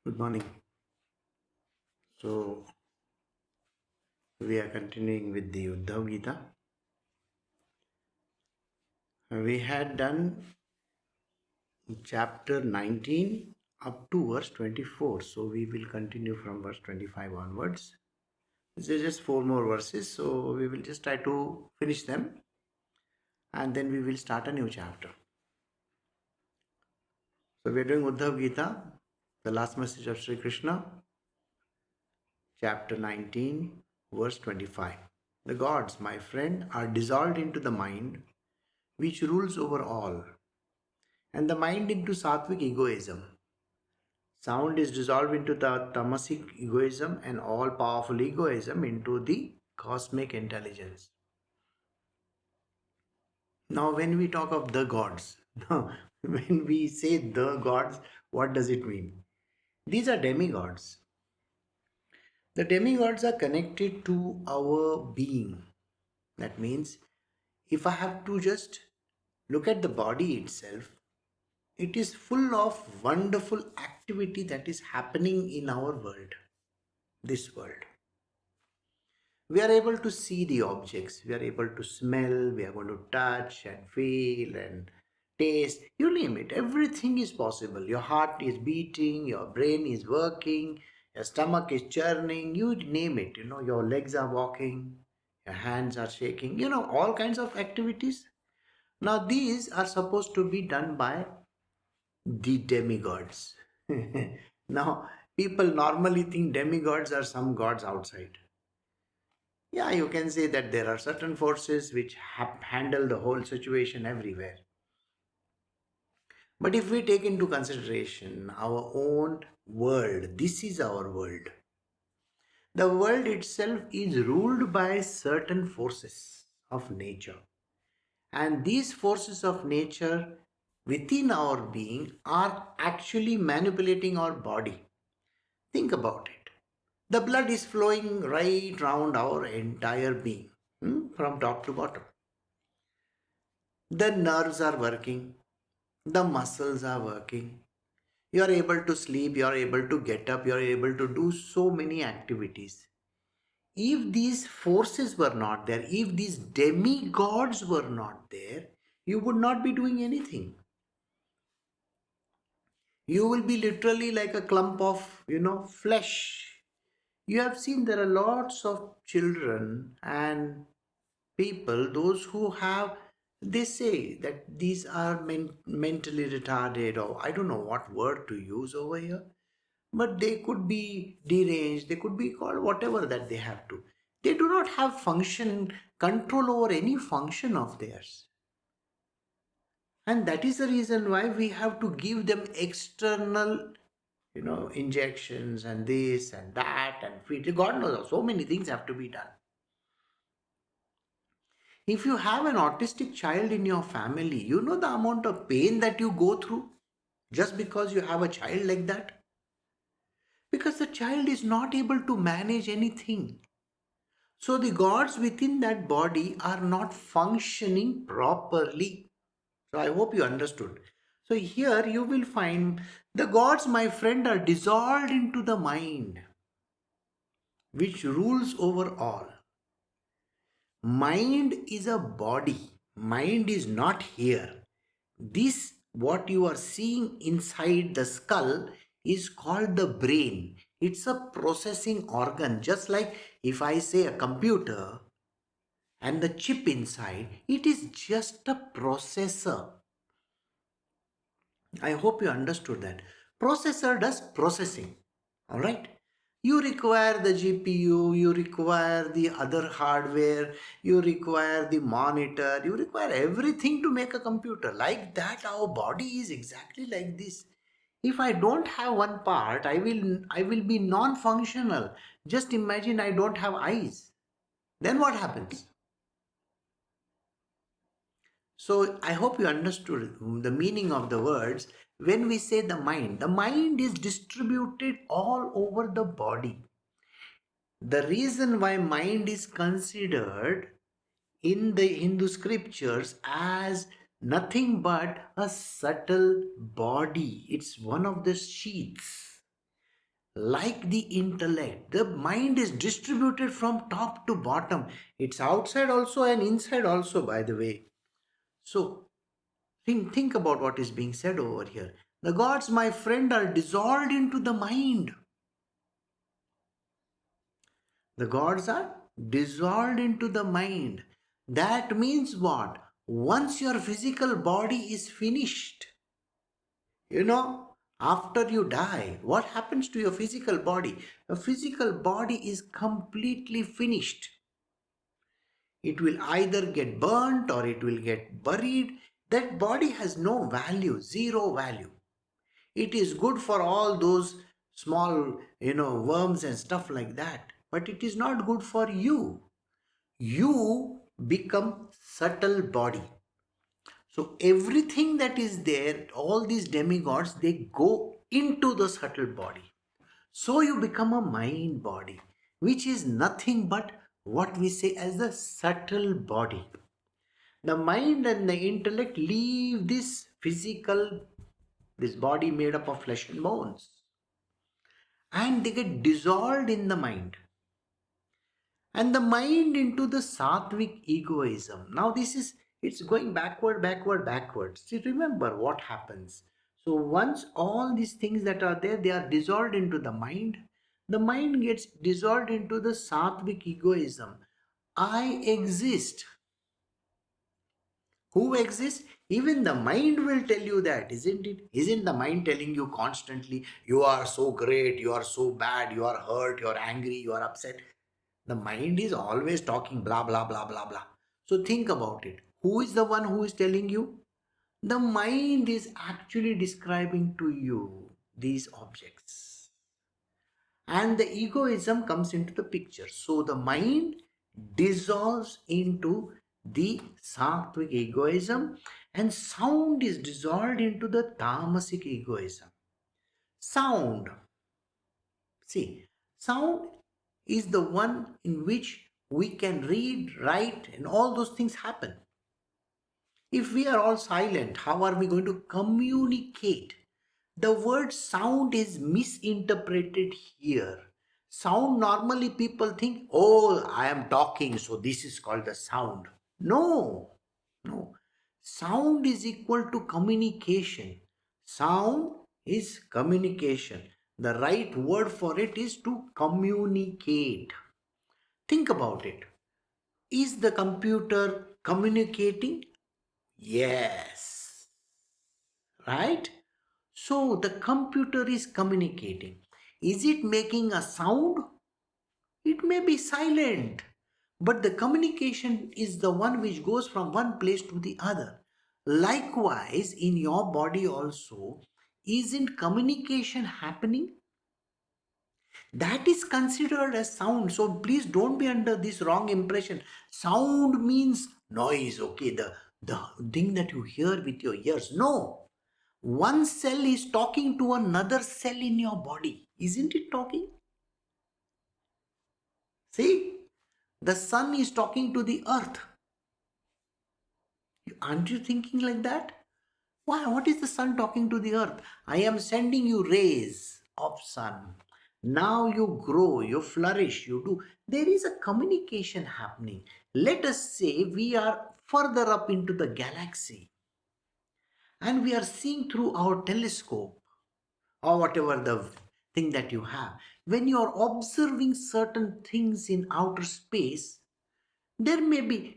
Good morning. So, we are continuing with the Uddhava Gita. We had done chapter 19 up to verse 24. So, we will continue from verse 25 onwards. These are just four more verses. So, we will just try to finish them and then we will start a new chapter. So, we are doing Uddhava Gita, the last message of Sri Krishna, chapter 19, verse 25. The gods, my friend, are dissolved into the mind which rules over all, and the mind into sattvic egoism. Sound is dissolved into the tamasic egoism and all powerful egoism into the cosmic intelligence. Now, when we talk of the gods, when we say the gods, what does it mean? These are demigods. The demigods are connected to our being. That means if I have to just look at the body itself, it is full of wonderful activity that is happening in our world, this world. We are able to see the objects, we are able to smell, we are going to touch and feel and taste, you name it, everything is possible. Your heart is beating, your brain is working, your stomach is churning, you name it, your legs are walking, your hands are shaking, all kinds of activities. Now these are supposed to be done by the demigods. Now, people normally think demigods are some gods outside. Yeah, you can say that there are certain forces which handle the whole situation everywhere. But if we take into consideration our own world, this is our world. The world itself is ruled by certain forces of nature. And these forces of nature within our being are actually manipulating our body. Think about it. The blood is flowing right round our entire being, from top to bottom. The nerves are working, the muscles are working. You are able to sleep, you are able to get up, you are able to do so many activities. If these forces were not there, if these demigods were not there, you would not be doing anything. You will be literally like a clump of, flesh. You have seen there are lots of children and people, those who have, they say that these are mentally retarded, or I don't know what word to use over here, but they could be deranged, they could be called whatever that they have to. They do not have control over any function of theirs. And that is the reason why we have to give them external, injections and this and that and feed. God knows, so many things have to be done. If you have an autistic child in your family, you know the amount of pain that you go through just because you have a child like that? Because the child is not able to manage anything. So the gods within that body are not functioning properly. So I hope you understood. So here you will find the gods, my friend, are dissolved into the mind, which rules over all. Mind is a body. Mind is not here. This, what you are seeing inside the skull, is called the brain. It's a processing organ. Just like if I say a computer and the chip inside, it is just a processor. I hope you understood that. Processor does processing. All right. You require the GPU, you require the other hardware, you require the monitor, you require everything to make a computer. Like that, our body is exactly like this. If I don't have one part, I will be non-functional. Just imagine I don't have eyes. Then what happens? So I hope you understood the meaning of the words. When we say the mind is distributed all over the body. The reason why mind is considered in the Hindu scriptures as nothing but a subtle body. It's one of the sheaths. like the intellect. The mind is distributed from top to bottom. It's outside also and inside also, by the way. So think about what is being said over here. The gods, my friend, are dissolved into the mind. The gods are dissolved into the mind. That means what? Once your physical body is finished, after you die, what happens to your physical body? The physical body is completely finished. It will either get burnt or it will get buried. That body has no value, zero value. It is good for all those small, worms and stuff like that. But it is not good for you. You become subtle body. So everything that is there, all these demigods, they go into the subtle body. So you become a mind body, which is nothing but what we say as the subtle body. The mind and the intellect leave this body made up of flesh and bones, and they get dissolved in the mind. And the mind into the Satvik egoism. Now it's going backwards. See, remember what happens. So once all these things that are there, they are dissolved into the mind. The mind gets dissolved into the Satvik egoism. I exist. Who exists? Even the mind will tell you that, isn't it? Isn't the mind telling you constantly, you are so great, you are so bad, you are hurt, you are angry, you are upset? The mind is always talking blah, blah, blah, blah, blah. So think about it. Who is the one who is telling you? The mind is actually describing to you these objects. And the egoism comes into the picture. So the mind dissolves into the sattvic egoism, and sound is dissolved into the tamasic egoism. Sound. See, sound is the one in which we can read, write, and all those things happen. If we are all silent, how are we going to communicate? The word sound is misinterpreted here. Sound, normally people think, oh, I am talking, so this is called the sound. No, no. Sound is equal to communication. Sound is communication. The right word for it is to communicate. Think about it. Is the computer communicating? Yes. Right? So the computer is communicating. Is it making a sound? It may be silent. But the communication is the one which goes from one place to the other. Likewise, in your body also, isn't communication happening? That is considered as sound. So please don't be under this wrong impression. Sound means noise, okay, the thing that you hear with your ears. No. One cell is talking to another cell in your body. Isn't it talking? See, the sun is talking to the earth. Aren't you thinking like that? Why? What is the sun talking to the earth? I am sending you rays of sun. Now you grow, you flourish, you do. There is a communication happening. Let us say we are further up into the galaxy and we are seeing through our telescope or whatever the thing that you have. When you are observing certain things in outer space, there may be,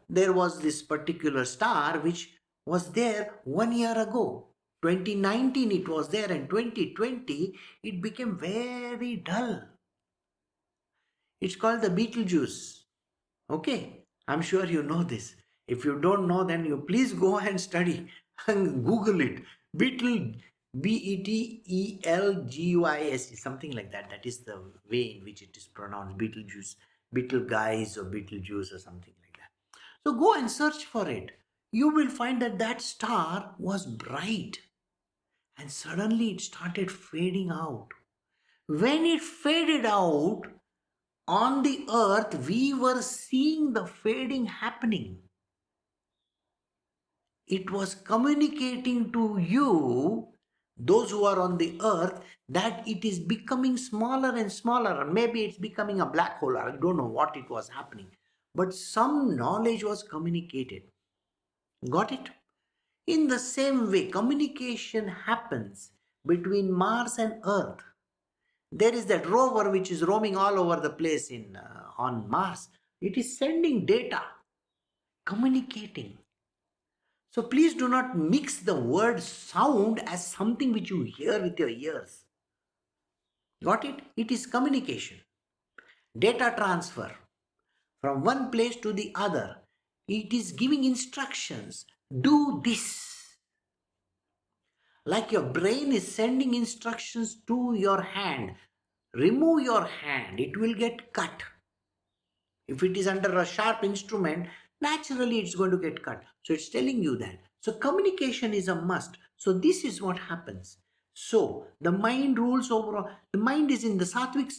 there was this particular star which was there 1 year ago. 2019 it was there, and 2020 it became very dull. It's called the Betelgeuse. Okay, I'm sure you know this. If you don't know, then you please go and study and Google it. Betel, Betelgeuse, something like that. That is the way in which it is pronounced. Betelgeuse, Betelgeuse, or Betelgeuse, or something like that. So go and search for it. You will find that that star was bright, and suddenly it started fading out. When it faded out, on the earth, we were seeing the fading happening. It was communicating to you those who are on the earth, that it is becoming smaller and smaller, and maybe it's becoming a black hole. I don't know what it was happening, but some knowledge was communicated. Got it? In the same way, communication happens between Mars and Earth. There is that rover which is roaming all over the place on Mars. It is sending data, communicating. So please do not mix the word sound as something which you hear with your ears. Got it? It is communication, data transfer from one place to the other. It is giving instructions. Do this. Like your brain is sending instructions to your hand. Remove your hand, it will get cut. If it is under a sharp instrument, naturally it's going to get cut. So it's telling you that. So communication is a must. So this is what happens. So the mind rules over. The mind is in the Satvik,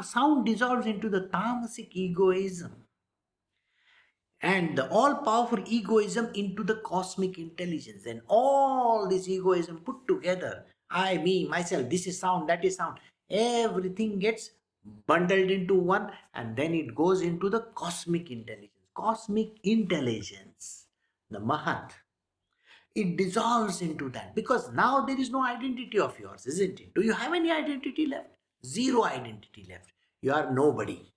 sound dissolves into the tamasic egoism. And the all-powerful egoism into the cosmic intelligence. And all this egoism put together, I, me, myself, this is sound, that is sound. Everything gets bundled into one, and then it goes into the cosmic intelligence. Cosmic intelligence, the Mahat. It dissolves into that, because now there is no identity of yours, isn't it? Do you have any identity left? Zero identity left. You are nobody.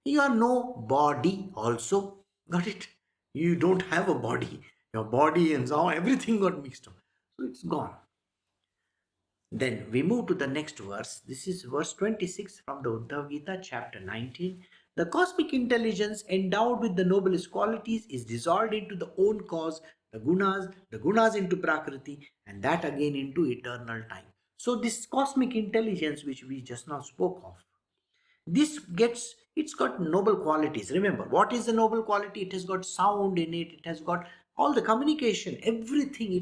You are no body also. Got it? You don't have a body. Your body and so everything got mixed up. So it's gone. Then we move to the next verse. This is verse 26 from the Uddhava Gita, chapter 19. The cosmic intelligence endowed with the noblest qualities is dissolved into the own cause, the Gunas into Prakriti, and that again into eternal time. So this cosmic intelligence which we just now spoke of, it's got noble qualities. Remember, what is the noble quality? It has got sound in it. It has got all the communication, everything.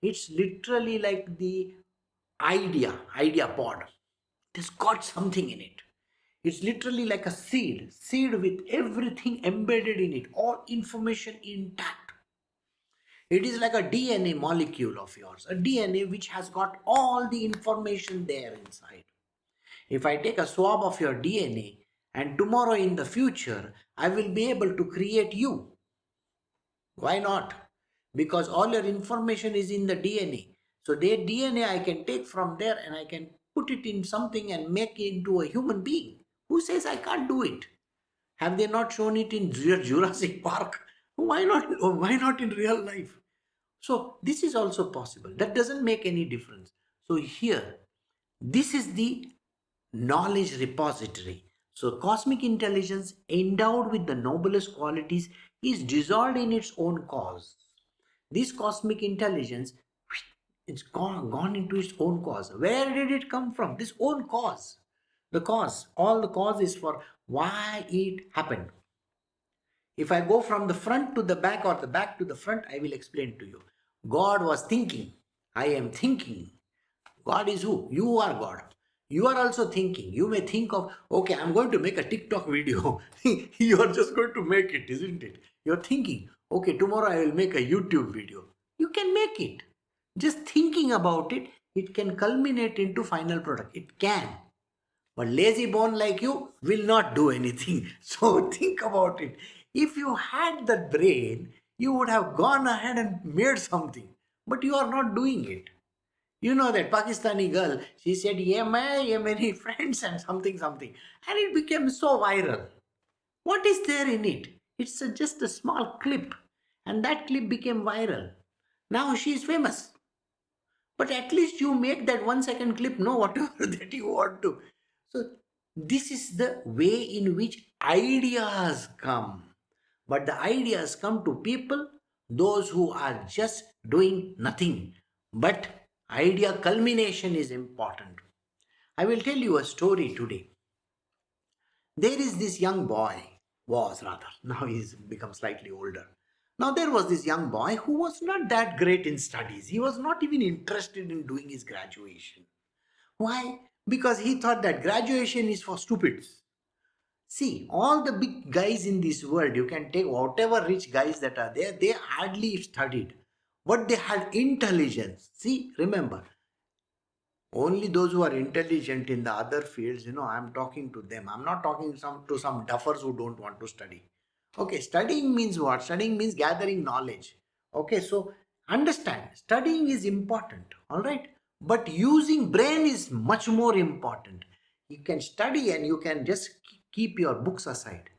It's literally like the idea pod. It has got something in it. It's literally like a seed with everything embedded in it, all information intact. It is like a DNA molecule of yours, a DNA which has got all the information there inside. If I take a swab of your DNA and tomorrow in the future, I will be able to create you. Why not? Because all your information is in the DNA. So that DNA I can take from there and I can put it in something and make it into a human being. Who says I can't do it? Have they not shown it in Jurassic Park? Why not? Why not in real life? So this is also possible. That doesn't make any difference. So here, this is the knowledge repository. So cosmic intelligence endowed with the noblest qualities is dissolved in its own cause. This cosmic intelligence, it's gone into its own cause. Where did it come from? This own cause. The cause, all the cause is for why it happened. If I go from the front to the back or the back to the front, I will explain to you. God was thinking. I am thinking. God is who? You are God. You are also thinking. You may think of, okay, I'm going to make a TikTok video. You are just going to make it, isn't it? You're thinking, okay, tomorrow I will make a YouTube video. You can make it. Just thinking about it, it can culminate into final product. It can. But lazy bone like you will not do anything. So think about it. If you had that brain, you would have gone ahead and made something. But you are not doing it. You know that Pakistani girl, she said, yeah, many friends and something. And it became so viral. What is there in it? It's just a small clip. And that clip became viral. Now she is famous. But at least you make that 1 second clip, no, whatever that you want to. So this is the way in which ideas come. But the ideas come to people, those who are just doing nothing. But idea culmination is important. I will tell you a story today. There is this young boy, was rather, now he's become slightly older. Now there was this young boy who was not that great in studies. He was not even interested in doing his graduation. Why? Because he thought that graduation is for stupids. See, all the big guys in this world, you can take whatever rich guys that are there, they hardly studied. But they had intelligence. See, remember, Only those who are intelligent in the other fields, I'm talking to them. I'm not talking to some duffers who don't want to study. Okay, studying means what? Studying means gathering knowledge. Okay, so understand, studying is important, all right? But using brain is much more important. You can study and you can just keep your books aside.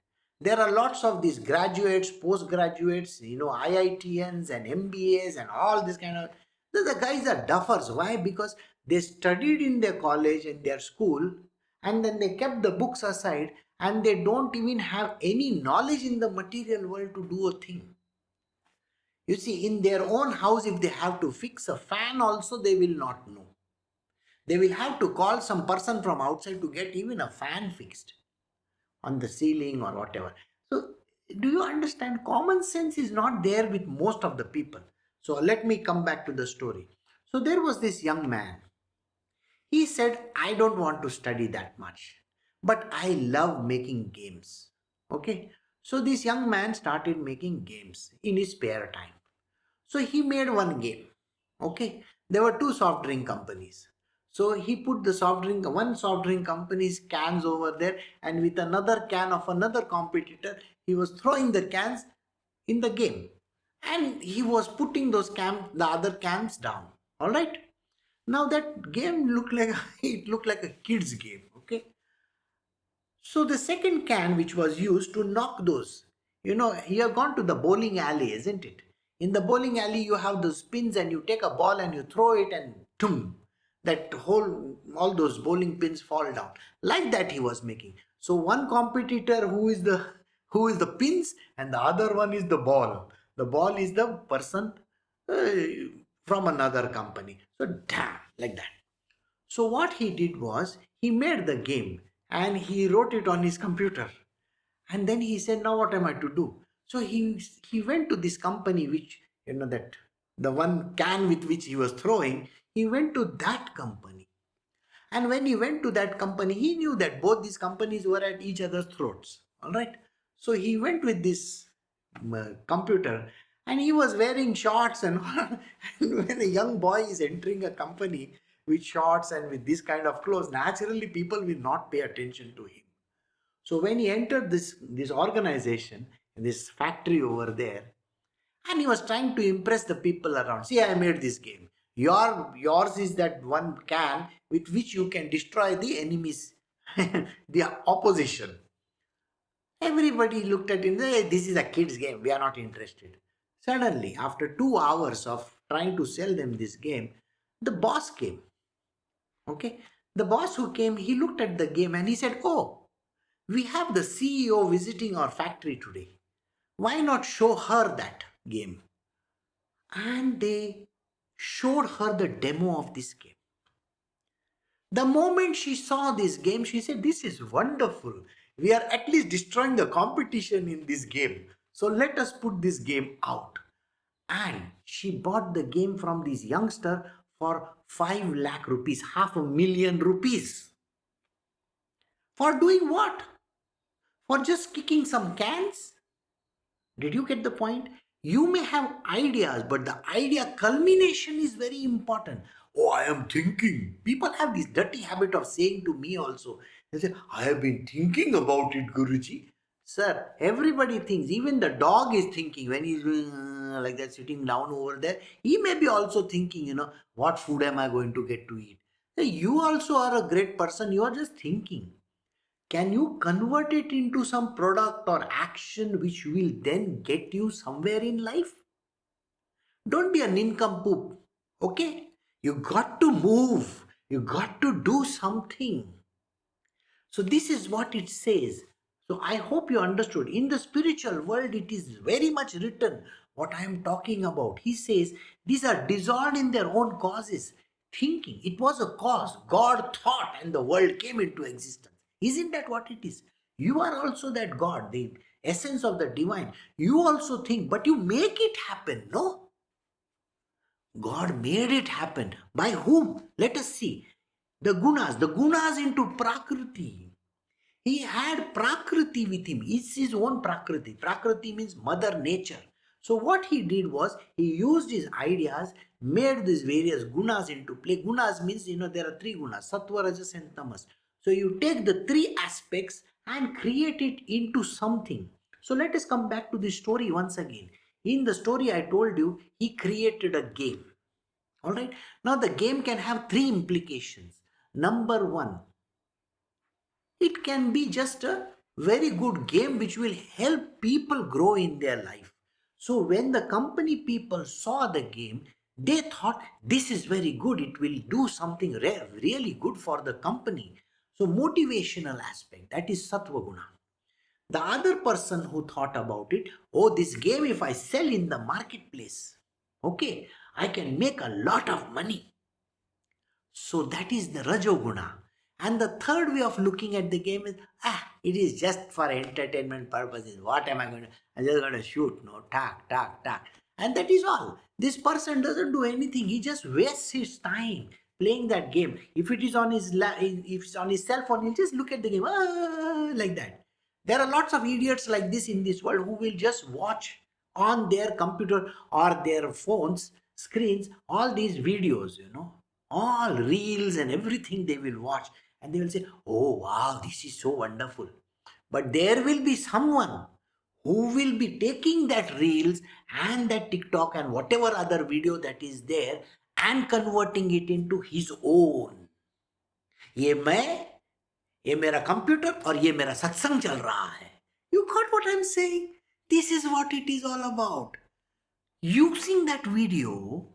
There are lots of these graduates, postgraduates, IITNs and MBAs and all this kind of. The guys are duffers. Why? Because they studied in their college and their school, and then they kept the books aside, and they don't even have any knowledge in the material world to do a thing. You see, in their own house, if they have to fix a fan, also they will not know. They will have to call some person from outside to get even a fan fixed on the ceiling or whatever. So, do you understand? Common sense is not there with most of the people. So, let me come back to the story. So, there was this young man. He said, I don't want to study that much, but I love making games. Okay. So, this young man started making games in his spare time. So, he made one game. Okay. There were two soft drink companies. So he put the one soft drink company's cans over there, and with another can of another competitor, he was throwing the cans in the game. And he was putting the other cans down. All right. Now that game looked like it looked like a kid's game. Okay. So the second can which was used to knock those, you have gone to the bowling alley, isn't it? In the bowling alley, you have those pins and you take a ball and you throw it and boom, all those bowling pins fall down. Like that he was making. So one competitor who is the pins and the other one is the ball. The ball is the person uh, from another company. So damn, like that. So what he did was he made the game and he wrote it on his computer. And then he said, now what am I to do? So he went to this company which, that the one can with which he was throwing, he went to that company. And when he went to that company, he knew that both these companies were at each other's throats. All right. So he went with this computer and he was wearing shorts and, and when a young boy is entering a company with shorts and with this kind of clothes, naturally people will not pay attention to him. So when he entered this organization, this factory over there, and he was trying to impress the people around. See, I made this game. Yours is that one can with which you can destroy the enemies, the opposition. Everybody looked at him and said, hey, this is a kid's game. We are not interested. Suddenly, after 2 hours of trying to sell them this game, the boss came. Okay. The boss who came, he looked at the game and he said, oh, we have the CEO visiting our factory today. Why not show her that game? And they showed her the demo of this game. The moment she saw this game, she said, this is wonderful. We are at least destroying the competition in this game. So let us put this game out. And she bought the game from this youngster for 5 lakh rupees, 500,000 rupees. For doing what? For just kicking some cans? Did you get the point? You may have ideas, but the idea culmination is very important. Oh, I am thinking. People have this dirty habit of saying to me also, they say, I have been thinking about it, Guruji. Sir, everybody thinks. Even the dog is thinking when he's like that, sitting down over there. He may be also thinking, what food am I going to get to eat? You also are a great person. You are just thinking. Can you convert it into some product or action which will then get you somewhere in life? Don't be a nincompoop, okay? You got to move. You got to do something. So this is what it says. So I hope you understood. In the spiritual world, it is very much written what I am talking about. He says these are dissolved in their own causes. Thinking, it was a cause. God thought and the world came into existence. Isn't that what it is? You are also that God, the essence of the divine. You also think, but you make it happen, no? God made it happen. By whom? Let us see. The Gunas into Prakriti. He had Prakriti with him. It's his own Prakriti. Prakriti means Mother Nature. So what he did was he used his ideas, made these various gunas into play. Gunas means, there are three gunas, sattva, rajas and tamas. So you take the three aspects and create it into something. So let us come back to the story once again. In the story I told you, he created a game. All right. Now the game can have three implications. Number one, it can be just a very good game which will help people grow in their life. So when the company people saw the game, they thought this is very good. It will do something really good for the company. So motivational aspect, that is Sattva Guna. The other person who thought about it, oh, this game if I sell in the marketplace, okay, I can make a lot of money. So that is the Rajoguna. And the third way of looking at the game is, it is just for entertainment purposes. What am I going to, I'm just going to shoot, no, tack, tack, tack. And that is all. This person doesn't do anything. He just wastes his time playing that game. If it is on his, if it's on his cell phone, he'll just look at the game, like that. There are lots of idiots like this in this world who will just watch on their computer or their phones, screens, all these videos, all reels and everything they will watch, and they will say, oh wow, this is so wonderful. But there will be someone who will be taking that reels and that TikTok and whatever other video that is there and converting it into his own. ये मैं ये मेरा computer और ये मेरा सत्संग चल रहा है. You got what I'm saying? This is what it is all about. Using that video,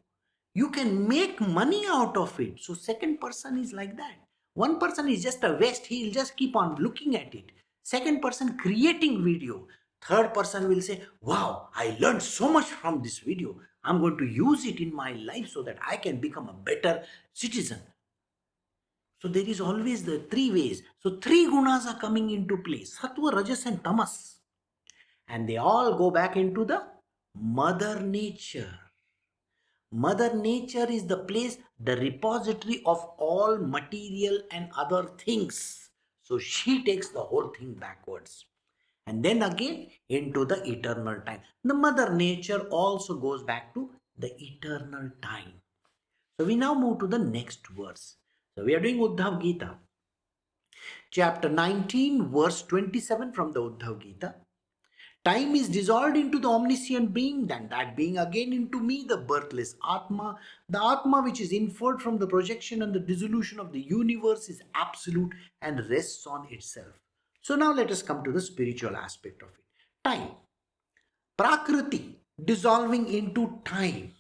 you can make money out of it. So second person is like that. One person is just a waste. He'll just keep on looking at it. Second person creating video. Third person will say, wow, I learned so much from this video. I'm going to use it in my life so that I can become a better citizen. So there is always the three ways. So three gunas are coming into play. Sattva, Rajas and Tamas. And they all go back into the Mother Nature. Mother Nature is the place, the repository of all material and other things. So she takes the whole thing backwards. And then again into the eternal time. The Mother Nature also goes back to the eternal time. So we now move to the next verse. So we are doing Uddhava Gita. Chapter 19, verse 27 from the Uddhava Gita. Time is dissolved into the omniscient being, then that being again into me, the birthless Atma. The Atma which is inferred from the projection and the dissolution of the universe is absolute and rests on itself. So now let us come to the spiritual aspect of it. Time. Prakriti, dissolving into time.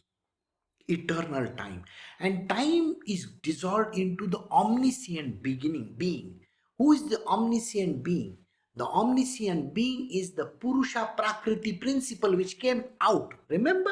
Eternal time, and time is dissolved into the omniscient being. Who is the omniscient being? The omniscient being is the Purusha Prakriti principle which came out. Remember,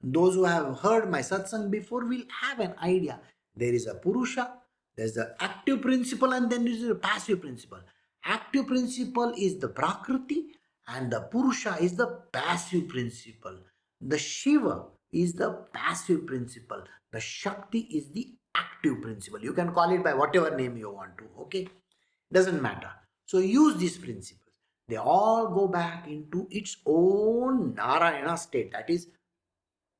those who have heard my satsang before will have an idea. There is a Purusha, there's the active principle, and then there is a passive principle. Active principle is the Prakriti and the Purusha is the passive principle. The Shiva is the passive principle. The Shakti is the active principle. You can call it by whatever name you want to, okay? Doesn't matter. So use these principles. They all go back into its own Narayana state. That is,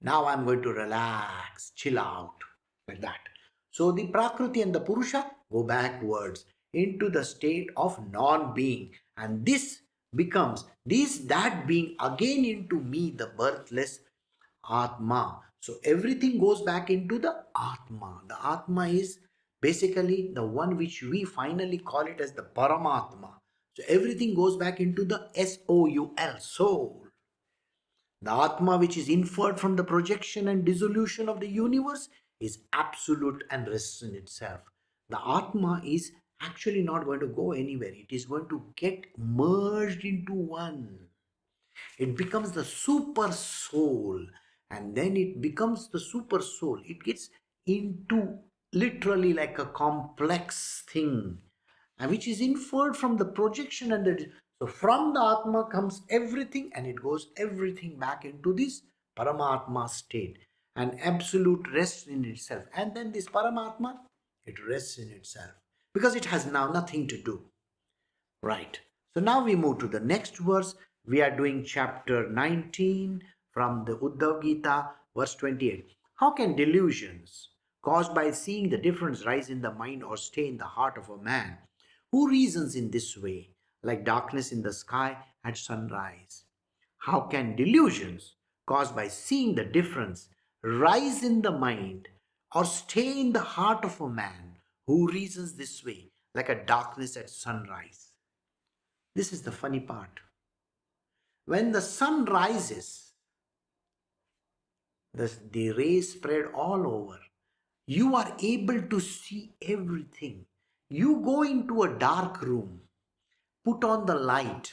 now I'm going to relax, chill out, like that. So the Prakriti and the Purusha go backwards into the state of non-being. And this becomes, that being again into me, the birthless Atma. So everything goes back into the Atma. The Atma is basically the one which we finally call it as the Paramatma. So everything goes back into the S-O-U-L, soul. The Atma which is inferred from the projection and dissolution of the universe is absolute and rests in itself. The Atma is actually not going to go anywhere. It is going to get merged into one. It becomes the super soul, and then it becomes the super soul. It gets into literally like a complex thing, and which is inferred from the projection and the, so from the Atma comes everything, and it goes everything back into this Paramatma state, and absolute rest in itself. And then this Paramatma, it rests in itself because it has now nothing to do. Right. So now we move to the next verse. We are doing chapter 19 from the Uddhava Gita, verse 28. How can delusions caused by seeing the difference rise in the mind or stay in the heart of a man who reasons in this way, like darkness in the sky at sunrise? How can delusions caused by seeing the difference rise in the mind or stay in the heart of a man who reasons this way, like a darkness at sunrise? This is the funny part. When the sun rises, the rays spread all over. You are able to see everything. You go into a dark room, put on the light.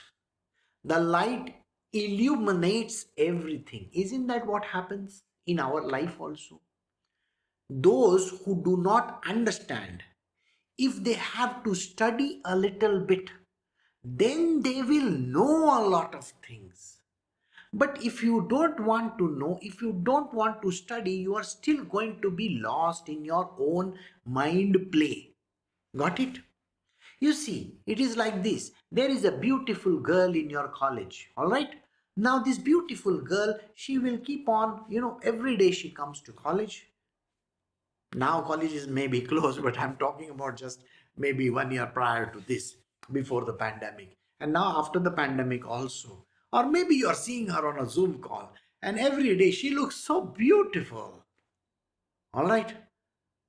The light illuminates everything. Isn't that what happens in our life also? Those who do not understand, if they have to study a little bit, then they will know a lot of things. But if you don't want to know, if you don't want to study, you are still going to be lost in your own mind play. Got it? You see, it is like this. There is a beautiful girl in your college, all right? Now, this beautiful girl, she will keep on, every day she comes to college. Now, colleges may be closed, but I'm talking about just maybe 1 year prior to this, before the pandemic. And now, after the pandemic, also. Or maybe you're seeing her on a Zoom call, and every day she looks so beautiful. All right?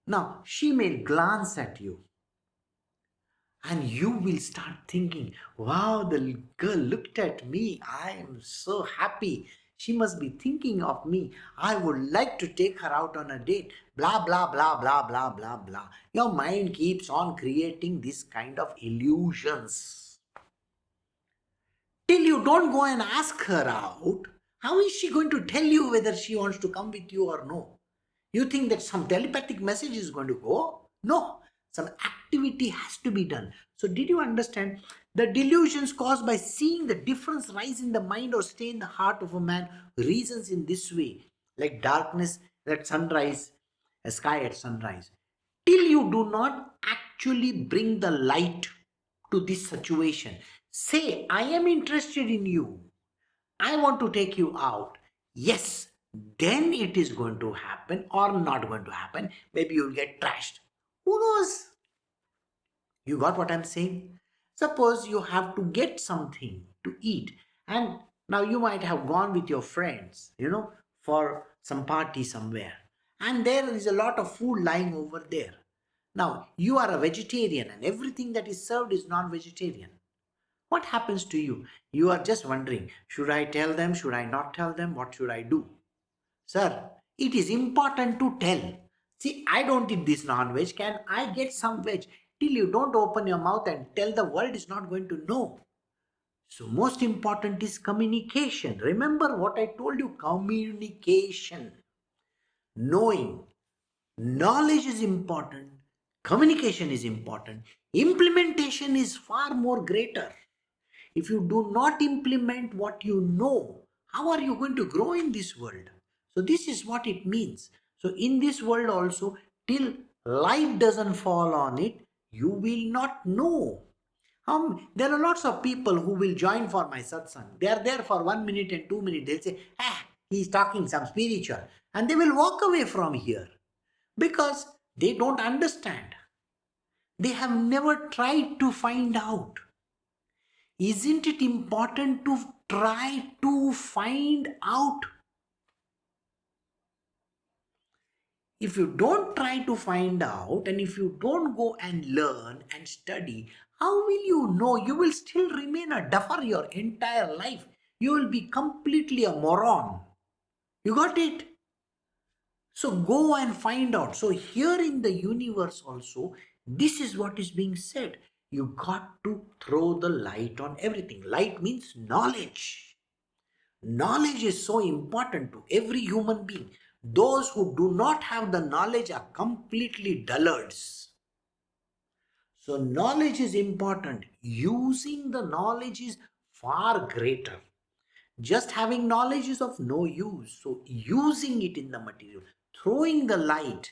Now, she may glance at you and you will start thinking, wow, the girl looked at me. I am so happy. She must be thinking of me. I would like to take her out on a date. Blah, blah, blah, blah, blah, blah, blah. Your mind keeps on creating this kind of illusions. Till you don't go and ask her out, how is she going to tell you whether she wants to come with you or no? You think that some telepathic message is going to go? No, some activity has to be done. So did you understand? The delusions caused by seeing the difference rise in the mind or stay in the heart of a man reasons in this way, like darkness at sunrise, a sky at sunrise. Till you do not actually bring the light to this situation, say, I am interested in you, I want to take you out. Yes, then it is going to happen or not going to happen. Maybe you'll get trashed. Who knows? You got what I'm saying? Suppose you have to get something to eat, and now you might have gone with your friends, for some party somewhere, and there is a lot of food lying over there. Now, you are a vegetarian, and everything that is served is non vegetarian. What happens to you? You are just wondering, should I tell them? Should I not tell them? What should I do? Sir, it is important to tell. See, I don't eat this non-veg. Can I get some veg? Till you don't open your mouth and tell, the world is not going to know. So most important is communication. Remember what I told you, communication. Knowing. Knowledge is important. Communication is important. Implementation is far more greater. If you do not implement what you know, how are you going to grow in this world? So this is what it means. So in this world also, till light doesn't fall on it, you will not know. There are lots of people who will join for my satsang. They are there for 1 minute and 2 minutes. They'll say, he's talking some spiritual. And they will walk away from here because they don't understand. They have never tried to find out. Isn't it important to try to find out? If you don't try to find out, and if you don't go and learn and study, how will you know? You will still remain a duffer your entire life. You will be completely a moron. You got it? So go and find out. So here in the universe also, this is what is being said. You got to throw the light on everything. Light means knowledge. Knowledge is so important to every human being. Those who do not have the knowledge are completely dullards. So knowledge is important. Using the knowledge is far greater. Just having knowledge is of no use. So using it in the material, throwing the light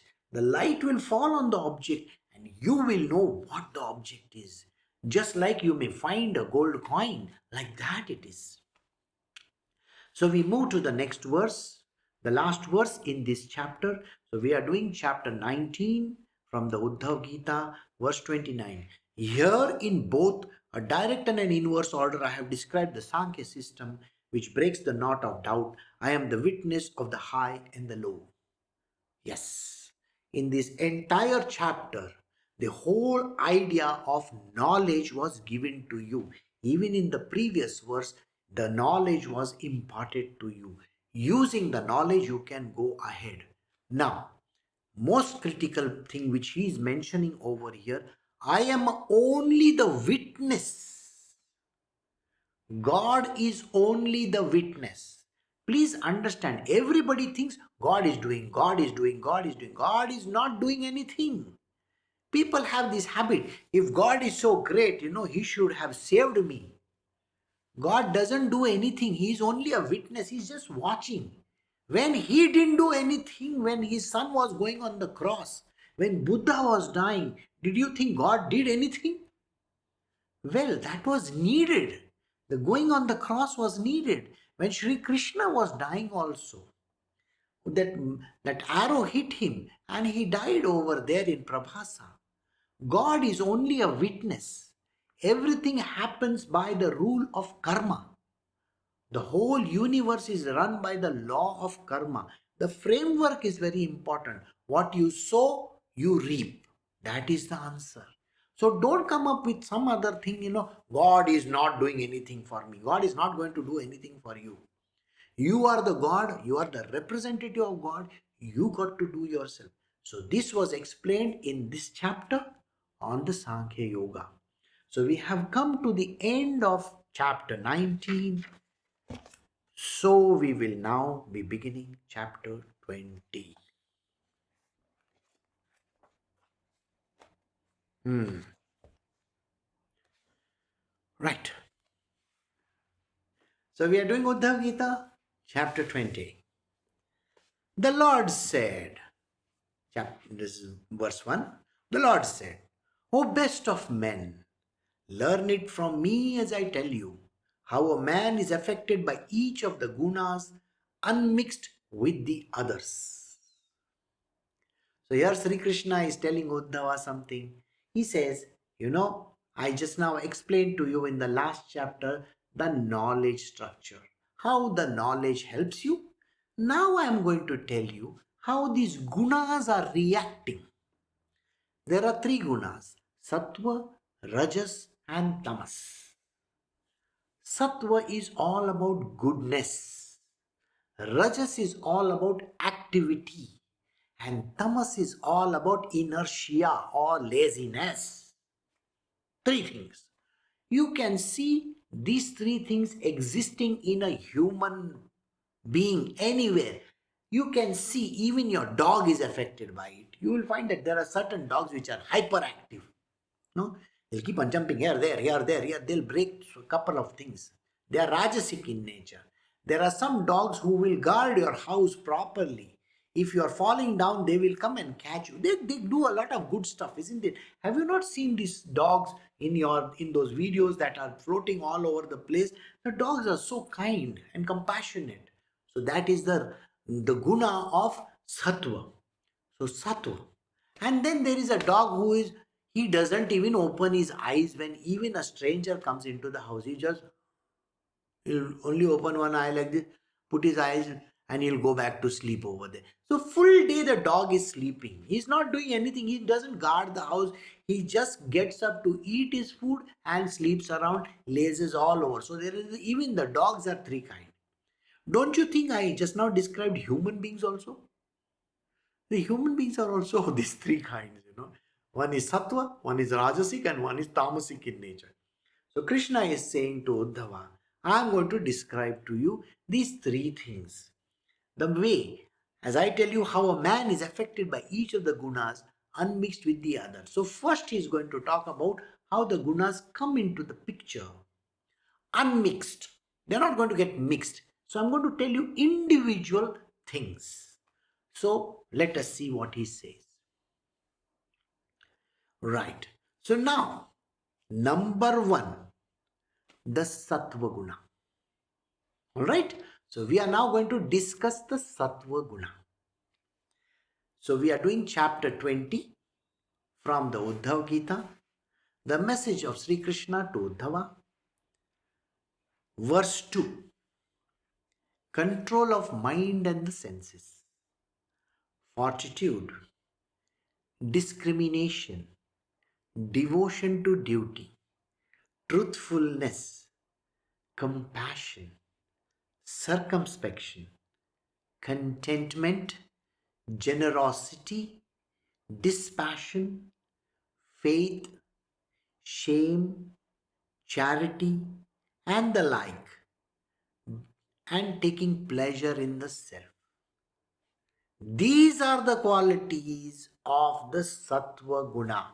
will fall on the object and you will know what the object is. Just like you may find a gold coin, like that it is. So we move to the next verse, the last verse in this chapter. So we are doing chapter 19 from the Uddhava Gita, verse 29. Here in both a direct and an inverse order, I have described the Sankhya system which breaks the knot of doubt. I am the witness of the high and the low. Yes, in this entire chapter, the whole idea of knowledge was given to you. Even in the previous verse, the knowledge was imparted to you. Using the knowledge, you can go ahead. Now, most critical thing which he is mentioning over here, I am only the witness. God is only the witness. Please understand, everybody thinks God is doing, God is doing, God is doing. God is not doing anything. People have this habit. If God is so great, he should have saved me. God doesn't do anything. He is only a witness. He's just watching. When he didn't do anything, when his son was going on the cross, when Buddha was dying, did you think God did anything? Well, that was needed. The going on the cross was needed. When Sri Krishna was dying also, that arrow hit him and he died over there in Prabhasa. God is only a witness. Everything happens by the rule of karma. The whole universe is run by the law of karma. The framework is very important. What you sow, you reap. That is the answer. So don't come up with some other thing, God is not doing anything for me. God is not going to do anything for you. You are the God, you are the representative of God, you got to do yourself. So this was explained in this chapter on the Sankhya Yoga. So we have come to the end of chapter 19. So we will now be beginning chapter 20. Right. So we are doing Uddhava Gita, chapter 20. The Lord said, this is verse 1. The Lord said, O best of men, learn it from me as I tell you, how a man is affected by each of the gunas unmixed with the others. So here Sri Krishna is telling Uddhava something. He says, I just now explained to you in the last chapter the knowledge structure, how the knowledge helps you. Now I am going to tell you how these gunas are reacting. There are three gunas, Sattva, Rajas and Tamas. Sattva is all about goodness. Rajas is all about activity. And Tamas is all about inertia or laziness. Three things. You can see these three things existing in a human being anywhere. You can see even your dog is affected by it. You will find that there are certain dogs which are hyperactive. No, they'll keep on jumping here, there, here, there, here. They'll break a couple of things. They are rajasic in nature. There are some dogs who will guard your house properly. If you are falling down, they will come and catch you. They do a lot of good stuff, isn't it? Have you not seen these dogs in those videos that are floating all over the place? The dogs are so kind and compassionate. So that is the guna of sattva. So sattva. And then there is a dog he doesn't even open his eyes when even a stranger comes into the house. He'll only open one eye like this, put his eyes, and he'll go back to sleep over there. So full day the dog is sleeping. He's not doing anything. He doesn't guard the house. He just gets up to eat his food and sleeps around, lazes all over. So even the dogs are three kind. Don't you think I just now described human beings also? The human beings are also these three kinds. One is sattva, one is rajasic, and one is tamasic in nature. So Krishna is saying to Uddhava, I am going to describe to you these three things. The way, as I tell you, how a man is affected by each of the gunas unmixed with the other. So first he is going to talk about how the gunas come into the picture unmixed. They are not going to get mixed. So I'm going to tell you individual things. So let us see what he says. Right. So now, number one, the Sattva Guna. Alright. So we are now going to discuss the Satva Guna. So we are doing chapter 20 from the Uddhava Gita, the message of Sri Krishna to Uddhava. Verse 2, control of mind and the senses, fortitude, discrimination, devotion to duty, truthfulness, compassion, circumspection, contentment, generosity, dispassion, faith, shame, charity, and the like, and taking pleasure in the self. These are the qualities of the Sattva Guna.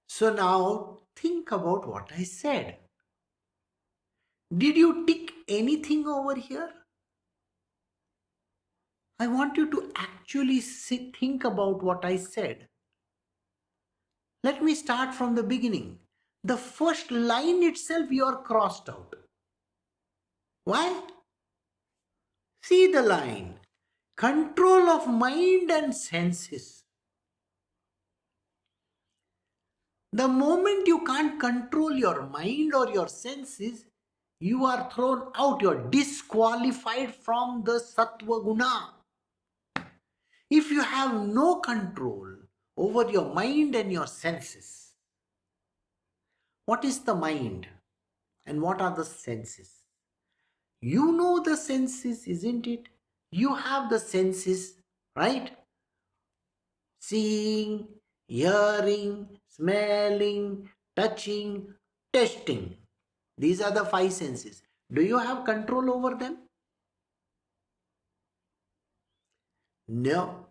So now think about what I said. Did you tick anything over here? I want you to actually think about what I said. Let me start from the beginning. The first line itself you are crossed out. Why? See the line. Control of mind and senses. The moment you can't control your mind or your senses, you are thrown out. You are disqualified from the Sattva Guna. If you have no control over your mind and your senses, what is the mind and what are the senses? You know the senses, isn't it? You have the senses, right? Seeing, hearing, smelling, touching, tasting. These are the five senses. Do you have control over them? No.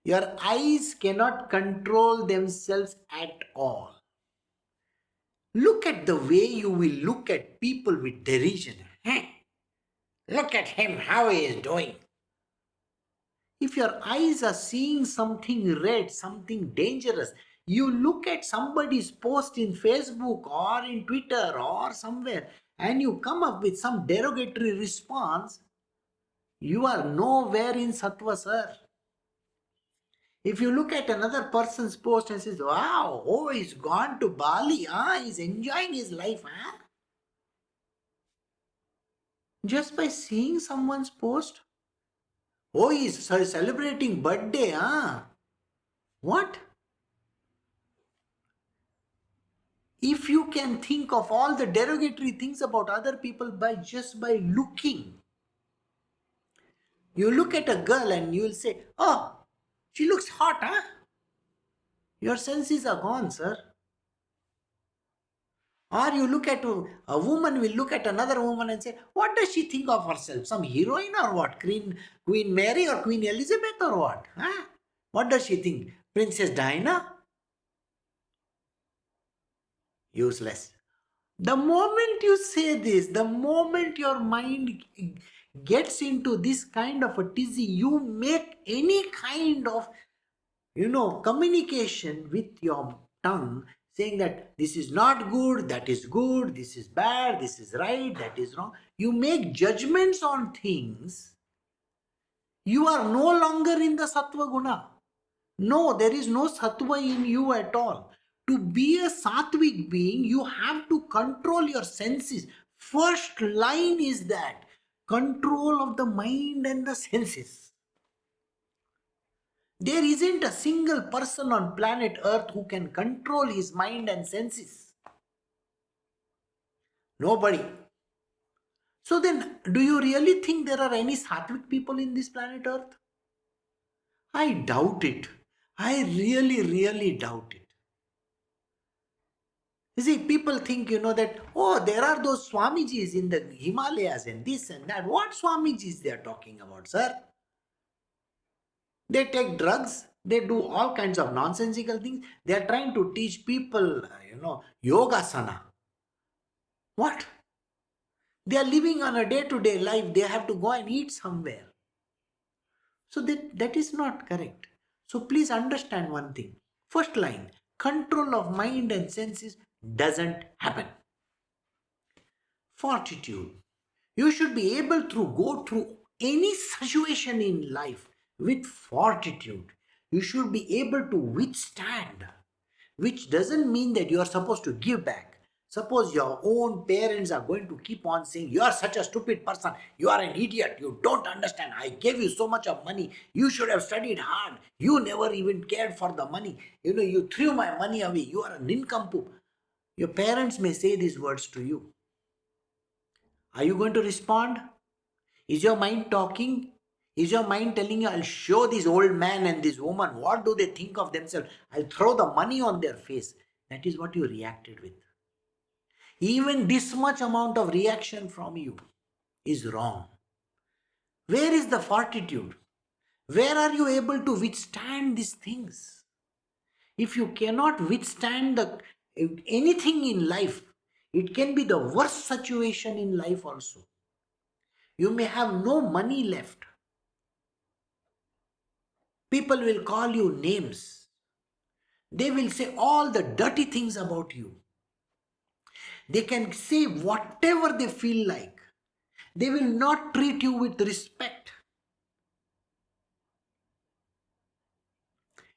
Your eyes cannot control themselves at all. Look at the way you will look at people with derision. Look at him, how he is doing. If your eyes are seeing something red, something dangerous, you look at somebody's post in Facebook or in Twitter or somewhere and you come up with some derogatory response, you are nowhere in Sattva, sir. If you look at another person's post and says, wow, oh, he's gone to Bali, he's enjoying his life, just by seeing someone's post, oh, he's celebrating birthday, What? If you can think of all the derogatory things about other people by just by looking, you look at a girl and you'll say, oh, she looks hot, Your senses are gone, sir. Or you look at a woman will look at another woman and say, what does she think of herself? Some heroine or what? Queen Mary or Queen Elizabeth or what? What does she think? Princess Diana? Useless. The moment you say this, the moment your mind gets into this kind of a tizzy, you make any kind of, communication with your tongue saying that this is not good, that is good, this is bad, this is right, that is wrong. You make judgments on things. You are no longer in the Sattva Guna. No, there is no Sattva in you at all. To be a Satvik being, you have to control your senses. First line is that control of the mind and the senses. There isn't a single person on planet Earth who can control his mind and senses. Nobody. So then, do you really think there are any Satvik people in this planet Earth? I doubt it. I really, really doubt it. You see, people think, that, oh, there are those Swamijis in the Himalayas and this and that. What Swamijis they are talking about, sir? They take drugs. They do all kinds of nonsensical things. They are trying to teach people, yogasana. What? They are living on a day-to-day life. They have to go and eat somewhere. So that is not correct. So please understand one thing. First line, control of mind and senses doesn't happen. Fortitude. You should be able to go through any situation in life with fortitude. You should be able to withstand, which doesn't mean that you are supposed to give back. Suppose your own parents are going to keep on saying, you are such a stupid person, you are an idiot, you don't understand, I gave you so much of money, you should have studied hard, you never even cared for the money, you threw my money away, you are a nincompoop. Your parents may say these words to you. Are you going to respond? Is your mind talking? Is your mind telling you, I'll show this old man and this woman, what do they think of themselves? I'll throw the money on their face. That is what you reacted with. Even this much amount of reaction from you is wrong. Where is the fortitude? Where are you able to withstand these things? If you cannot withstand anything in life, it can be the worst situation in life also. You may have no money left. People will call you names. They will say all the dirty things about you. They can say whatever they feel like. They will not treat you with respect.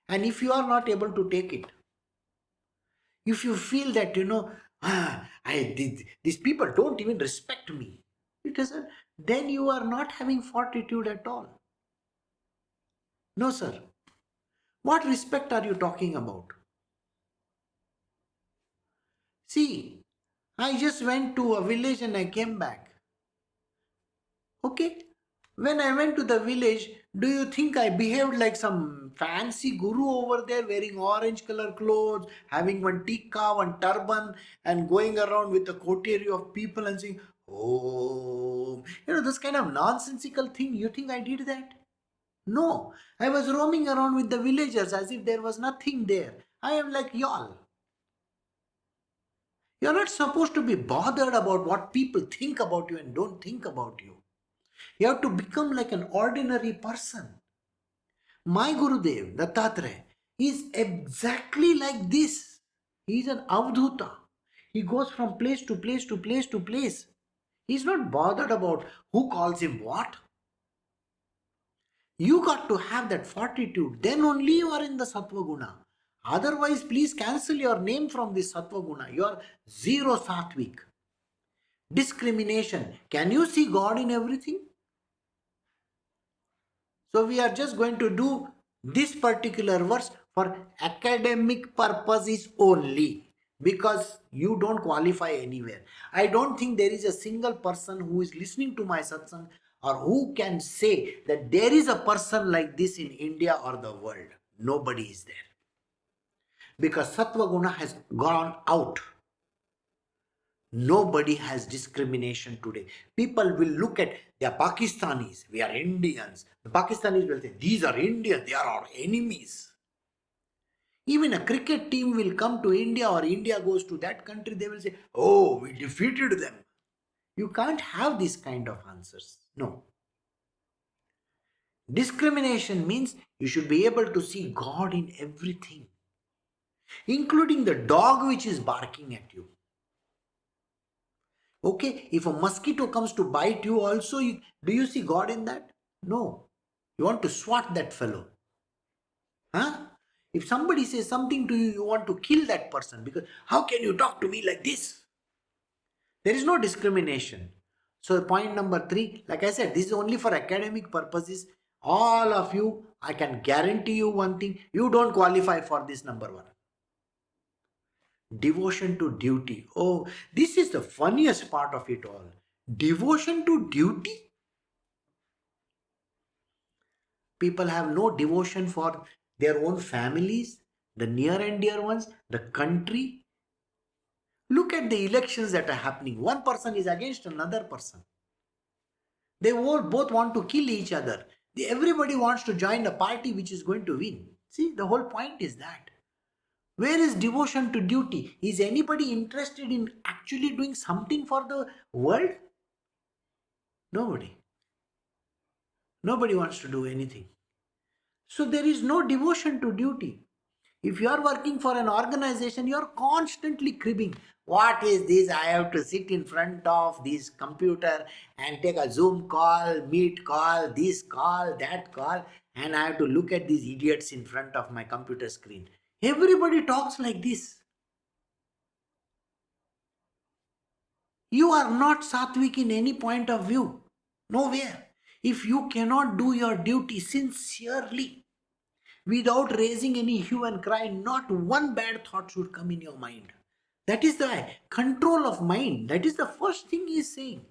And if you are not able to take it, if you feel that, these people don't even respect me, then you are not having fortitude at all. No, sir. What respect are you talking about? See, I just went to a village and I came back. Okay? When I went to the village, do you think I behaved like some fancy guru over there wearing orange color clothes, having one tikka, one turban, and going around with a coterie of people and saying, oh, this kind of nonsensical thing? You think I did that? No, I was roaming around with the villagers as if there was nothing there. I am like y'all. You're not supposed to be bothered about what people think about you and don't think about you. You have to become like an ordinary person. My Gurudev, Dattatreya, is exactly like this. He is an avdhuta. He goes from place to place to place to place. He's not bothered about who calls him what. You got to have that fortitude. Then only you are in the Satva Guna. Otherwise, please cancel your name from this Satva Guna. You are zero Satvik. Discrimination. Can you see God in everything? So we are just going to do this particular verse for academic purposes only, because you don't qualify anywhere. I don't think there is a single person who is listening to my satsang or who can say that there is a person like this in India or the world. Nobody is there. Because Sattva Guna has gone out. Nobody has discrimination today. People will look at, they are Pakistanis, we are Indians. The Pakistanis will say, these are Indians, they are our enemies. Even a cricket team will come to India or India goes to that country, they will say, oh, we defeated them. You can't have this kind of answers. No. Discrimination means you should be able to see God in everything, including the dog which is barking at you. Okay, if a mosquito comes to bite you also, do you see God in that? No. You want to swat that fellow. Huh? If somebody says something to you, you want to kill that person because how can you talk to me like this? There is no discrimination. So point number 3, like I said, this is only for academic purposes. All of you, I can guarantee you one thing, you don't qualify for this number 1. Devotion to duty. Oh, this is the funniest part of it all. Devotion to duty? People have no devotion for their own families, the near and dear ones, the country. Look at the elections that are happening. One person is against another person. They all both want to kill each other. Everybody wants to join a party which is going to win. See, the whole point is that. Where is devotion to duty? Is anybody interested in actually doing something for the world? Nobody. Nobody wants to do anything. So there is no devotion to duty. If you are working for an organization, you are constantly cribbing. What is this? I have to sit in front of this computer and take a Zoom call, meet call, this call, that call, and I have to look at these idiots in front of my computer screen. Everybody talks like this. You are not Satvik in any point of view. Nowhere. If you cannot do your duty sincerely, without raising any hue and cry, not one bad thought should come in your mind. That is the control of mind. That is the first thing he is saying.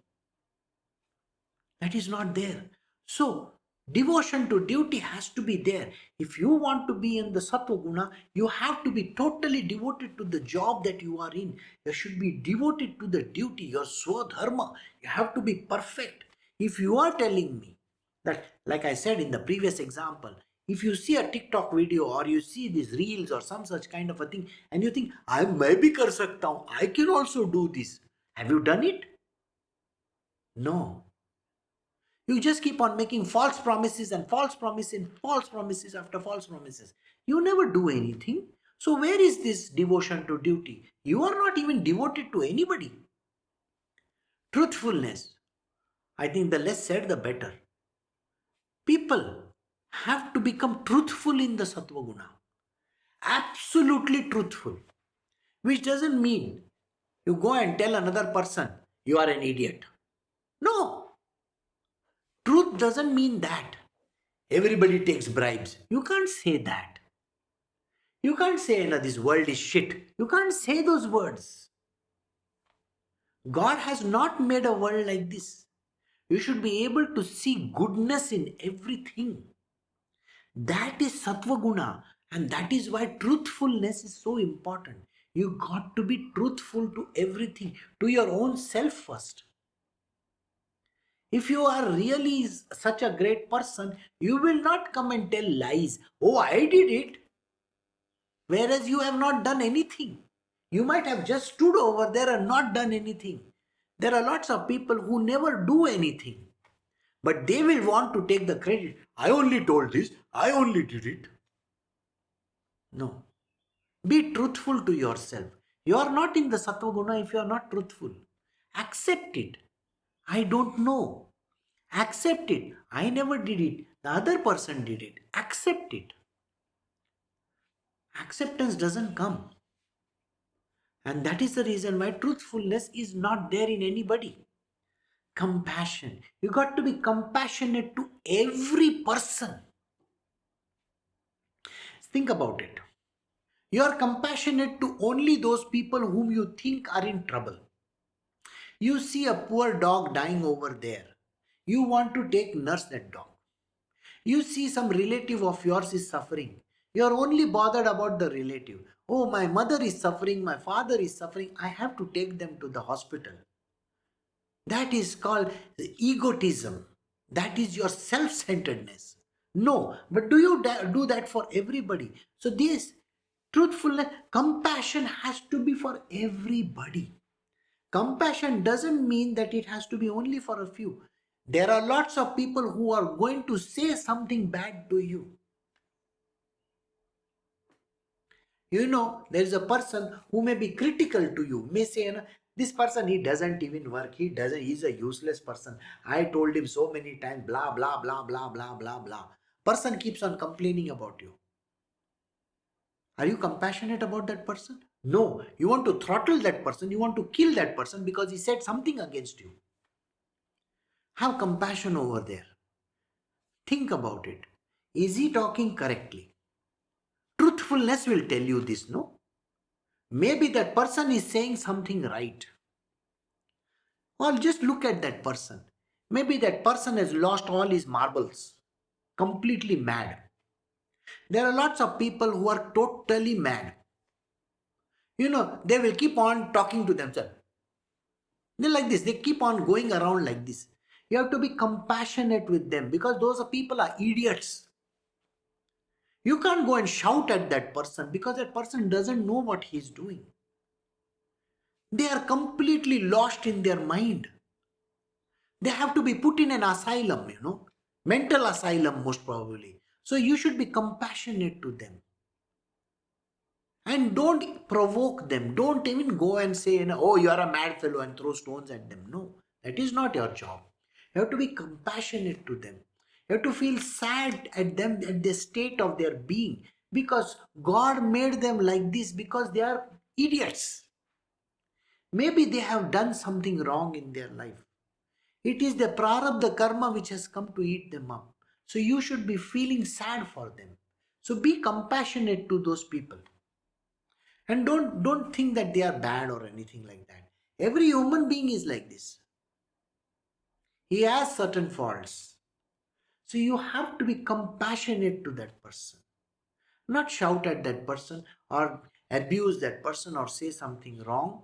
That is not there. So, devotion to duty has to be there. If you want to be in the Satva Guna, you have to be totally devoted to the job that you are in. You should be devoted to the duty, your Swadharma. You have to be perfect. If you are telling me that, like I said in the previous example, if you see a TikTok video or you see these reels or some such kind of a thing and you think, I may be kar sakta hu, I can also do this. Have you done it? No. You just keep on making false promises and false promises and false promises after false promises. You never do anything. So where is this devotion to duty? You are not even devoted to anybody. Truthfulness. I think the less said, the better. People have to become truthful in the Sattva Guna. Absolutely truthful. Which doesn't mean you go and tell another person you are an idiot. No. Truth doesn't mean that. Everybody takes bribes. You can't say that. You can't say, no, this world is shit. You can't say those words. God has not made a world like this. You should be able to see goodness in everything. That is Sattva Guna. And that is why truthfulness is so important. You got to be truthful to everything, to your own self first. If you are really such a great person, you will not come and tell lies. Oh, I did it. Whereas you have not done anything. You might have just stood over there and not done anything. There are lots of people who never do anything. But they will want to take the credit. I only told this. I only did it. No. Be truthful to yourself. You are not in the Sattva Guna if you are not truthful. Accept it. I don't know. Accept it. I never did it. The other person did it. Accept it. Acceptance doesn't come. And that is the reason why truthfulness is not there in anybody. Compassion. You got to be compassionate to every person. Think about it. You are compassionate to only those people whom you think are in trouble. You see a poor dog dying over there. You want to take nurse that dog. You see some relative of yours is suffering. You are only bothered about the relative. Oh, my mother is suffering, my father is suffering. I have to take them to the hospital. That is called egotism. That is your self-centeredness. No, but do you do that for everybody? So this truthfulness, compassion has to be for everybody. Compassion doesn't mean that it has to be only for a few. There are lots of people who are going to say something bad to you. You know, there is a person who may be critical to you, may say, you know, this person, he doesn't even work, he's a useless person. I told him so many times, blah, blah, blah, blah, blah, blah, blah. Person keeps on complaining about you. Are you compassionate about that person? No, you want to throttle that person, you want to kill that person because he said something against you. Have compassion over there. Think about it. Is he talking correctly? Truthfulness will tell you this, no? Maybe that person is saying something right. Or just look at that person. Maybe that person has lost all his marbles. Completely mad. There are lots of people who are totally mad. You know, they will keep on talking to themselves. They're like this. They keep on going around like this. You have to be compassionate with them because those people are idiots. You can't go and shout at that person because that person doesn't know what he's doing. They are completely lost in their mind. They have to be put in an asylum, you know, mental asylum most probably. So you should be compassionate to them. And don't provoke them. Don't even go and say, oh, you are a mad fellow, and throw stones at them. No, that is not your job. You have to be compassionate to them. You have to feel sad at them, at the state of their being, because God made them like this because they are idiots. Maybe they have done something wrong in their life. It is the prarabdha karma which has come to eat them up. So you should be feeling sad for them. So be compassionate to those people. And don't think that they are bad or anything like that. Every human being is like this. He has certain faults. So you have to be compassionate to that person. Not shout at that person or abuse that person or say something wrong.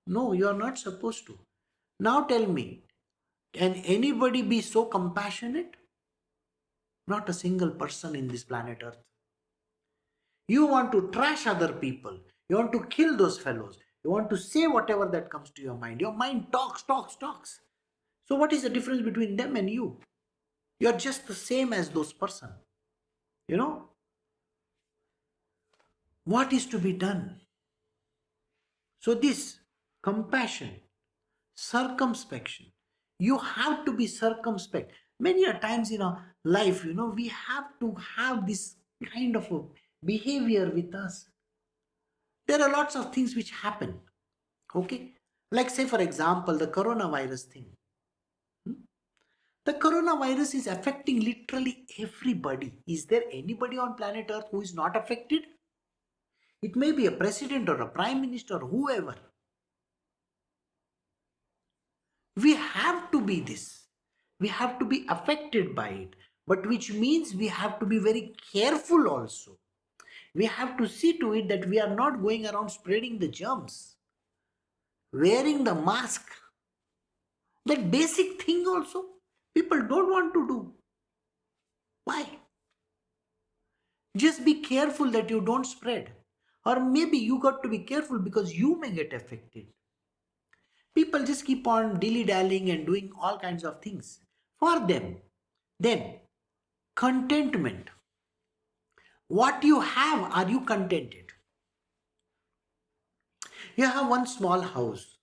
No, you are not supposed to. Now tell me, can anybody be so compassionate? Not a single person in this planet Earth. You want to trash other people. You want to kill those fellows. You want to say whatever that comes to your mind. Your mind talks, talks, talks. So what is the difference between them and you? You're just the same as those person. You know? What is to be done? So this compassion, circumspection. You have to be circumspect. Many a times in our life, we have to have this kind of a behavior with us. There are lots of things which happen. Okay? Like say for example, the coronavirus thing. The coronavirus is affecting literally everybody. Is there anybody on planet Earth who is not affected? It may be a president or a prime minister or whoever. We have to be this. We have to be affected by it. But which means we have to be very careful also. We have to see to it that we are not going around spreading the germs. Wearing the mask. That basic thing also people don't want to do. Why? Just be careful that you don't spread. Or maybe you got to be careful because you may get affected. People just keep on dilly-dallying and doing all kinds of things for them. Then, contentment. What you have, are you contented? You have one small house.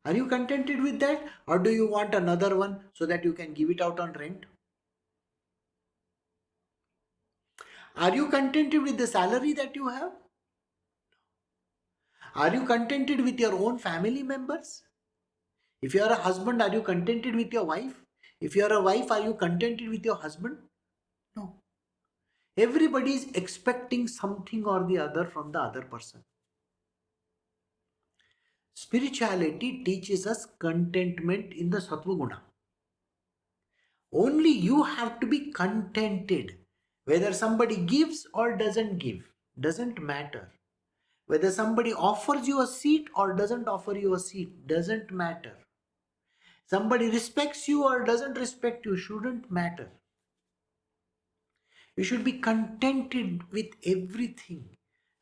Are you contented with that? Or do you want another one so that you can give it out on rent? Are you contented with the salary that you have? Are you contented with your own family members? If you are a husband, are you contented with your wife? If you are a wife, are you contented with your husband? No. Everybody is expecting something or the other from the other person. Spirituality teaches us contentment in the Satva Guna. Only you have to be contented. Whether somebody gives or doesn't give, doesn't matter. Whether somebody offers you a seat or doesn't offer you a seat, doesn't matter. Somebody respects you or doesn't respect you, shouldn't matter. You should be contented with everything.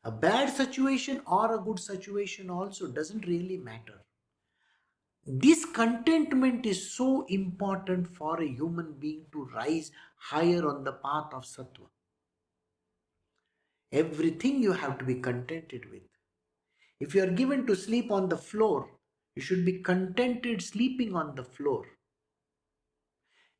A bad situation or a good situation also doesn't really matter. This contentment is so important for a human being to rise higher on the path of Sattva. Everything you have to be contented with. If you are given to sleep on the floor, you should be contented sleeping on the floor.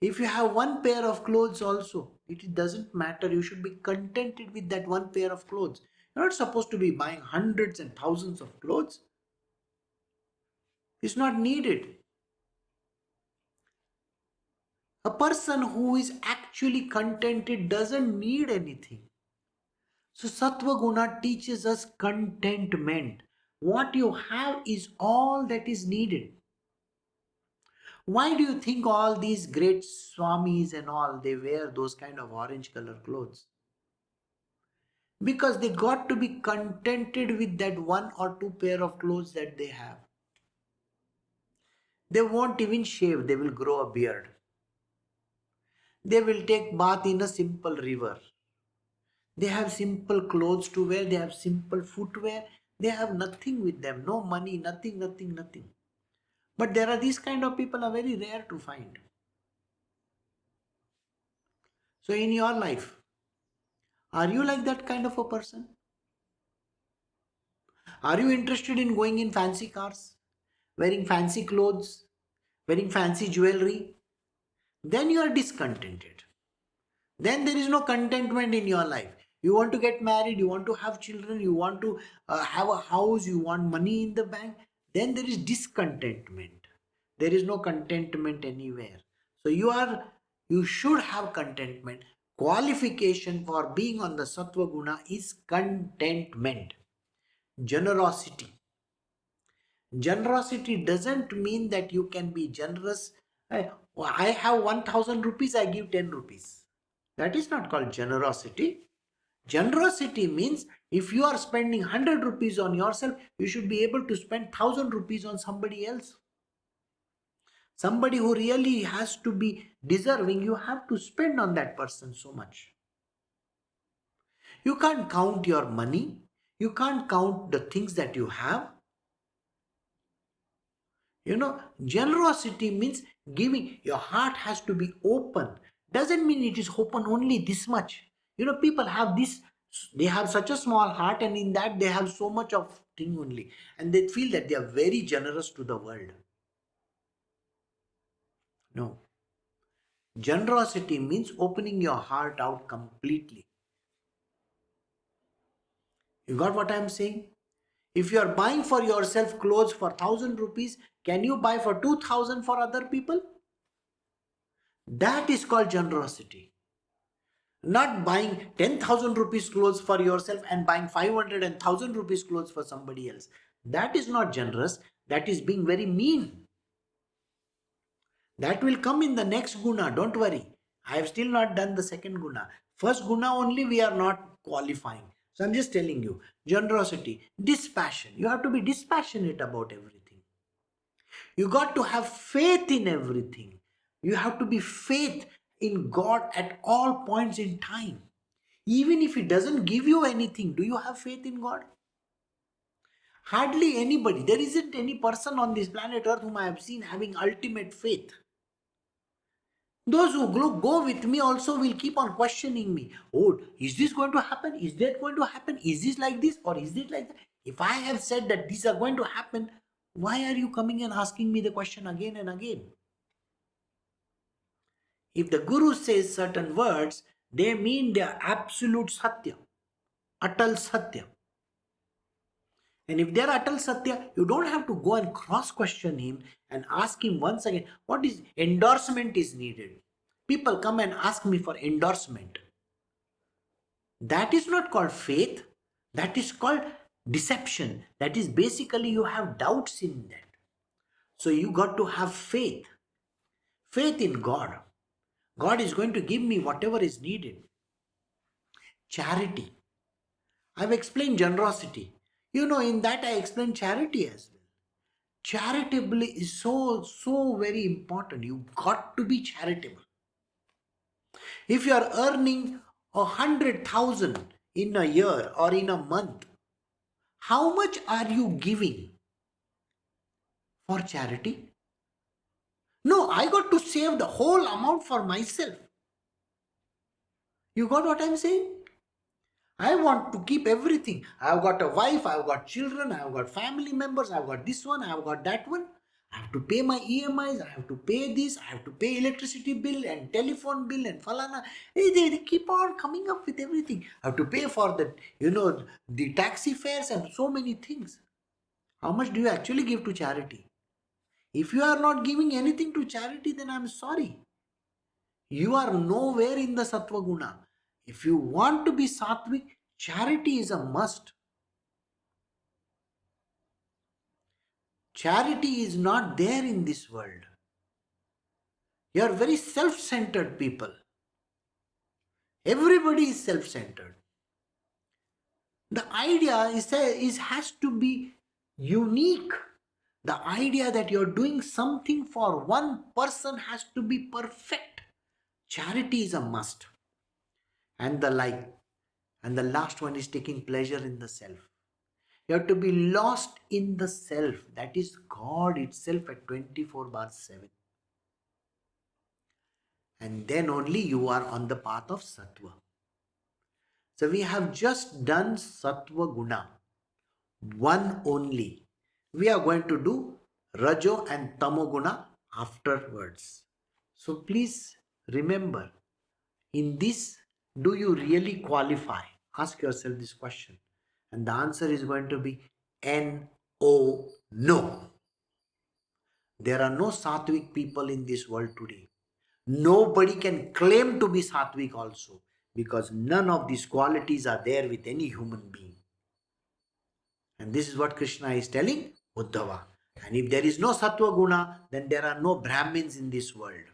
If you have one pair of clothes also, it doesn't matter. You should be contented with that one pair of clothes. You're not supposed to be buying hundreds and thousands of clothes. It's not needed. A person who is actually contented doesn't need anything. So Sattva Guna teaches us contentment. What you have is all that is needed. Why do you think all these great swamis and all, they wear those kind of orange color clothes? Because they got to be contented with that one or two pair of clothes that they have. They won't even shave, they will grow a beard. They will take bath in a simple river. They have simple clothes to wear, they have simple footwear, they have nothing with them, no money, nothing, nothing, nothing. But there are these kind of people are very rare to find. So in your life, Are you like that kind of a person? Are you interested in going in fancy cars, wearing fancy clothes, wearing fancy jewelry? Then you are discontented. Then there is no contentment in your life. You want to get married, you want to have children, you want to have a house, you want money in the bank. Then there is discontentment. There is no contentment anywhere. So you should have contentment. Qualification for being on the Sattva Guna is contentment, generosity. Generosity doesn't mean that you can be generous. I have 1000 rupees, I give 10 rupees. That is not called generosity. Generosity means if you are spending 100 rupees on yourself, you should be able to spend 1000 rupees on somebody else. Somebody who really has to be deserving, you have to spend on that person so much. You can't count your money. You can't count the things that you have. Generosity means giving. Your heart has to be open. Doesn't mean it is open only this much. People have this, they have such a small heart, and in that they have so much of thing only. And they feel that they are very generous to the world. No. Generosity means opening your heart out completely. You got what I am saying? If you are buying for yourself clothes for 1000 rupees, can you buy for 2000 for other people? That is called generosity. Not buying 10,000 rupees clothes for yourself and buying 500 and 1000 rupees clothes for somebody else. That is not generous. That is being very mean. That will come in the next guna. Don't worry. I have still not done the second guna. First guna only we are not qualifying. So I'm just telling you. Generosity, dispassion. You have to be dispassionate about everything. You got to have faith in everything. You have to be faith in God at all points in time. Even if He doesn't give you anything, do you have faith in God? Hardly anybody. There isn't any person on this planet Earth whom I have seen having ultimate faith. Those who go with me also will keep on questioning me. Oh, is this going to happen? Is that going to happen? Is this like this or is it like that? If I have said that these are going to happen, why are you coming and asking me the question again and again? If the Guru says certain words, they mean they are absolute Satya, Atal Satya. And if they are Atal Satya, you don't have to go and cross-question him and ask him once again, what is endorsement is needed. People come and ask me for endorsement. That is not called faith. That is called deception. That is basically you have doubts in that. So you got to have faith. Faith in God. God is going to give me whatever is needed. Charity. I've explained generosity. In that I explained charity as well. Charitable is so very important. You got to be charitable. If you are earning 100,000 in a year or in a month, how much are you giving for charity? No, I got to save the whole amount for myself. You got what I'm saying? I want to keep everything. I've got a wife, I've got children, I've got family members, I've got this one, I've got that one. I have to pay my EMIs, I have to pay this, I have to pay electricity bill and telephone bill and falana. They keep on coming up with everything. I have to pay for the taxi fares and so many things. How much do you actually give to charity? If you are not giving anything to charity, then I'm sorry. You are nowhere in the Sattva Guna. If you want to be Satvik, charity is a must. Charity is not there in this world. You are very self-centered people. Everybody is self-centered. The idea has to be unique. The idea that you're doing something for one person has to be perfect. Charity is a must. And the last one is taking pleasure in the self. You have to be lost in the self. That is God itself at 24/7. And then only you are on the path of Sattva. So we have just done Satva Guna, one only. We are going to do Rajo and Tamoguna afterwards. So please remember, in this, do you really qualify? Ask yourself this question. And the answer is going to be N-O, no. There are no Satvik people in this world today. Nobody can claim to be Satvik also, because none of these qualities are there with any human being. And this is what Krishna is telling Uddhava. And if there is no Sattva Guna, then there are no Brahmins in this world.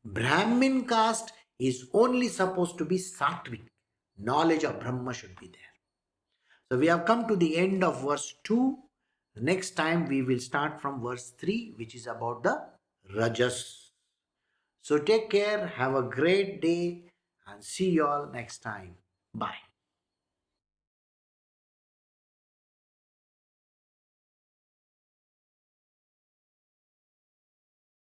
Brahmin caste is only supposed to be Satvik. Knowledge of Brahma should be there. So we have come to the end of verse 2. Next time we will start from verse 3, which is about the Rajas. So take care, have a great day, and see you all next time. Bye.